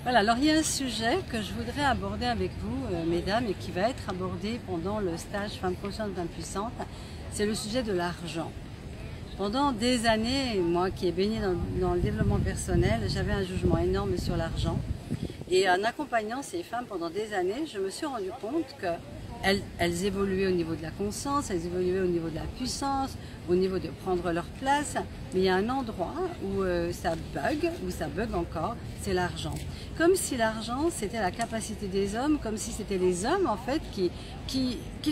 Voilà, alors il y a un sujet que je voudrais aborder avec vous, mesdames, et qui va être abordé pendant le stage Femmes conscientes, Femmes puissantes, c'est le sujet de l'argent. Pendant des années, moi qui ai baigné dans le développement personnel, j'avais un jugement énorme sur l'argent. Et en accompagnant ces femmes pendant des années, je me suis rendu compte qu'elles évoluaient au niveau de la conscience, elles évoluaient au niveau de la puissance, au niveau de prendre leur place. Mais il y a un endroit où ça bug encore, c'est l'argent. Comme si l'argent, c'était la capacité des hommes, comme si c'était les hommes en fait qui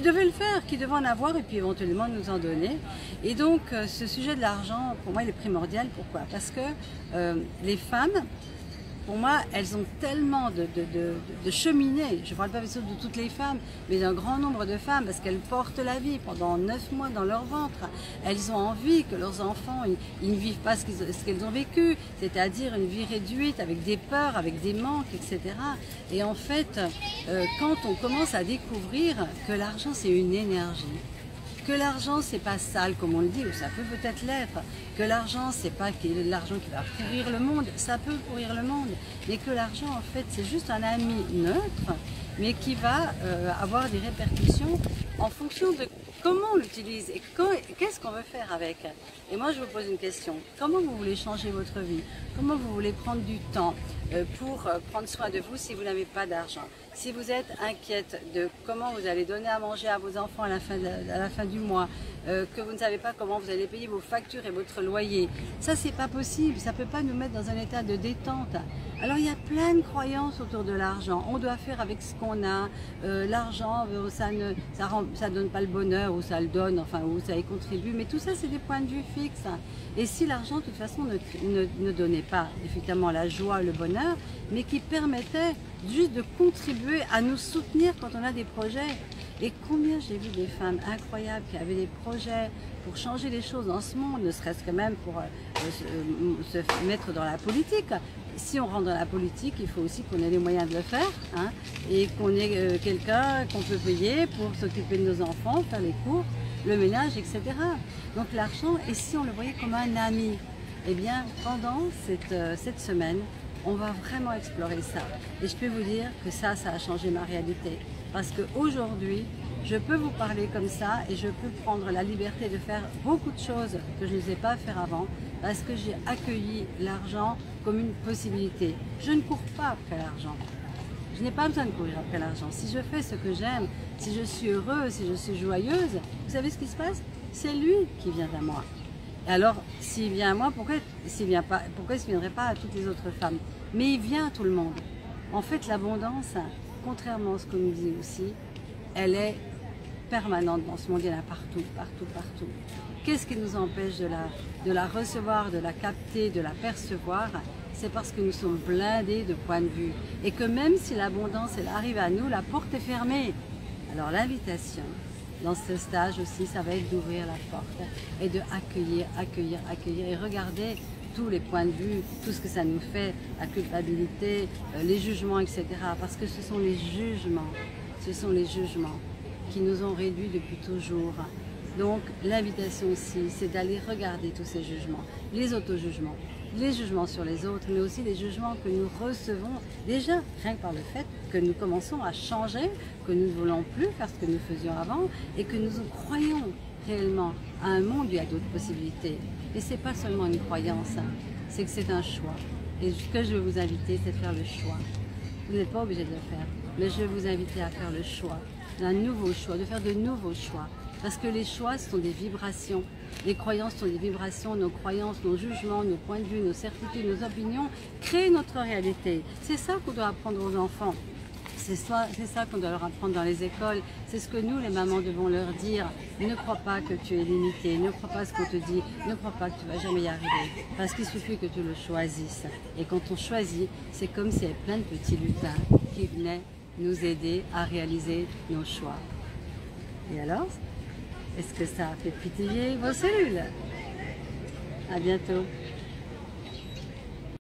devaient le faire, qui devaient en avoir et puis éventuellement nous en donner. Et donc ce sujet de l'argent, pour moi, il est primordial. Pourquoi? Parce que les femmes, pour moi, elles ont tellement de cheminées, je ne parle pas de toutes les femmes, mais d'un grand nombre de femmes, parce qu'elles portent la vie pendant 9 mois dans leur ventre. Elles ont envie que leurs enfants, ils ne vivent pas ce qu'elles ont vécu, c'est-à-dire une vie réduite, avec des peurs, avec des manques, etc. Et en fait, quand on commence à découvrir que l'argent, c'est une énergie, que l'argent c'est pas sale comme on le dit, ou ça peut peut-être l'être, que l'argent c'est pas l'argent qui va pourrir le monde, ça peut pourrir le monde, mais que l'argent en fait c'est juste un ami neutre, mais qui va avoir des répercussions en fonction de comment on l'utilise et qu'est-ce qu'on veut faire avec. Et moi je vous pose une question, comment vous voulez changer votre vie? Comment vous voulez prendre du temps pour prendre soin de vous si vous n'avez pas d'argent? Si vous êtes inquiète de comment vous allez donner à manger à vos enfants à la fin du mois, que vous ne savez pas comment vous allez payer vos factures et votre loyer, ça c'est pas possible, ça peut pas nous mettre dans un état de détente. Alors il y a plein de croyances autour de l'argent, on doit faire avec ce qu'on a, l'argent ça donne pas le bonheur, ou ça le donne, enfin ou ça y contribue, mais tout ça c'est des points de vue fixes. Et si l'argent de toute façon ne donnait pas effectivement la joie, le bonheur, mais qui permettait juste de contribuer à nous soutenir quand on a des projets. Et combien j'ai vu des femmes incroyables qui avaient des projets pour changer les choses dans ce monde, ne serait-ce que même pour se mettre dans la politique. Si on rentre dans la politique, il faut aussi qu'on ait les moyens de le faire, hein, et qu'on ait quelqu'un qu'on peut payer pour s'occuper de nos enfants, faire les cours, le ménage, etc. Donc l'argent, et si on le voyait comme un ami, eh bien pendant cette semaine, on va vraiment explorer ça. Et je peux vous dire que ça a changé ma réalité. Parce qu'aujourd'hui, je peux vous parler comme ça et je peux prendre la liberté de faire beaucoup de choses que je n'osais pas faire avant parce que j'ai accueilli l'argent comme une possibilité. Je ne cours pas après l'argent. Je n'ai pas besoin de courir après l'argent. Si je fais ce que j'aime, si je suis heureuse, si je suis joyeuse, vous savez ce qui se passe? C'est lui qui vient à moi. Et alors, s'il vient à moi, pourquoi il ne viendrait pas à toutes les autres femmes? Mais il vient à tout le monde. En fait, l'abondance, contrairement à ce qu'on nous dit aussi, elle est permanente dans ce monde, il y en a partout, partout, partout. Qu'est-ce qui nous empêche de la recevoir, de la capter, de la percevoir? C'est parce que nous sommes blindés de points de vue. Et que même si l'abondance, elle arrive à nous, la porte est fermée. Alors l'invitation, dans ce stage aussi, ça va être d'ouvrir la porte et de accueillir, accueillir, accueillir et regarder tous les points de vue, tout ce que ça nous fait, la culpabilité, les jugements, etc. Parce que ce sont les jugements qui nous ont réduits depuis toujours. Donc l'invitation aussi, c'est d'aller regarder tous ces jugements, les auto-jugements, les jugements sur les autres, mais aussi les jugements que nous recevons déjà, rien que par le fait que nous commençons à changer, que nous ne voulons plus faire ce que nous faisions avant et que nous croyons réellement à un monde où il y a d'autres possibilités. Et ce n'est pas seulement une croyance, c'est que c'est un choix. Et ce que je veux vous inviter, c'est de faire le choix. Vous n'êtes pas obligé de le faire, mais je vais vous inviter à faire le choix, d'un nouveau choix, de faire de nouveaux choix. Parce que les choix sont des vibrations, les croyances sont des vibrations, nos croyances, nos jugements, nos points de vue, nos certitudes, nos opinions créent notre réalité. C'est ça qu'on doit apprendre aux enfants. C'est ça qu'on doit leur apprendre dans les écoles. C'est ce que nous, les mamans, devons leur dire. Ne crois pas que tu es limité, ne crois pas à ce qu'on te dit, ne crois pas que tu ne vas jamais y arriver. Parce qu'il suffit que tu le choisisses. Et quand on choisit, c'est comme s'il y avait plein de petits lutins qui venaient nous aider à réaliser nos choix. Et alors, est-ce que ça a fait pétiller vos cellules? À bientôt.